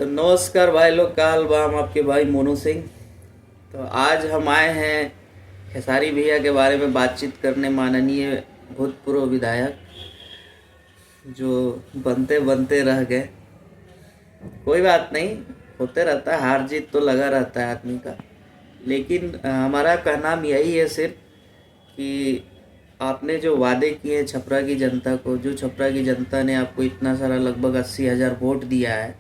तो नमस्कार भाई लोग, काल बाम आपके भाई मोनू सिंह। तो आज हम आए हैं खेसारी भैया के बारे में बातचीत करने। माननीय भूतपूर्व विधायक जो बनते बनते रह गए। कोई बात नहीं, होते रहता है, हार जीत तो लगा रहता है आदमी का। लेकिन हमारा कहना यही है सिर्फ कि आपने जो वादे किए छपरा की जनता को, जो छपरा की जनता ने आपको इतना सारा लगभग 80,000 वोट दिया है,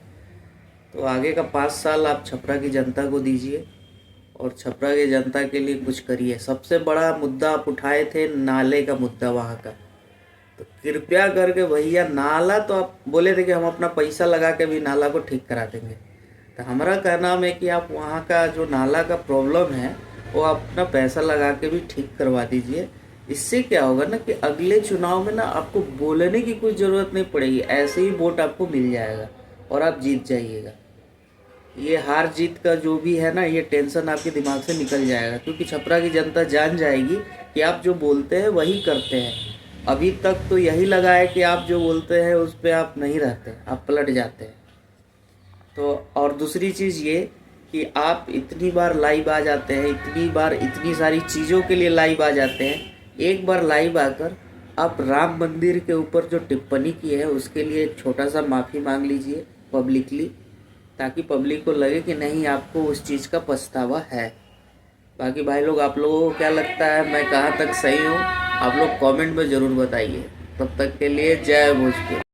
तो आगे का 5 साल आप छपरा की जनता को दीजिए और छपरा की जनता के लिए कुछ करिए। सबसे बड़ा मुद्दा आप उठाए थे नाले का मुद्दा वहाँ का, तो कृपया करके भैया, नाला तो आप बोले थे कि हम अपना पैसा लगा के भी नाला को ठीक करा देंगे। तो हमारा कहना है कि आप वहाँ का जो नाला का प्रॉब्लम है वो आप अपना पैसा लगा के भी ठीक करवा दीजिए। इससे क्या होगा ना कि अगले चुनाव में ना आपको बोलने की कोई ज़रूरत नहीं पड़ेगी, ऐसे ही वोट आपको मिल जाएगा और आप जीत जाइएगा। ये हार जीत का जो भी है ना, ये टेंशन आपके दिमाग से निकल जाएगा, क्योंकि छपरा की जनता जान जाएगी कि आप जो बोलते हैं वही करते हैं। अभी तक तो यही लगा है कि आप जो बोलते हैं उस पर आप नहीं रहते, आप पलट जाते हैं। तो और दूसरी चीज़ ये कि आप इतनी बार लाइव आ जाते हैं, इतनी बार इतनी सारी चीज़ों के लिए लाइव आ जाते हैं, एक बार लाइव आकर आप राम मंदिर के ऊपर जो टिप्पणी की है उसके लिए एक छोटा सा माफ़ी मांग लीजिए पब्लिकली, ताकि पब्लिक को लगे कि नहीं, आपको उस चीज़ का पछतावा है। बाकी भाई लोग, आप लोगों को क्या लगता है, मैं कहाँ तक सही हूँ, आप लोग कमेंट में ज़रूर बताइए। तब तक के लिए जय भोजपुर।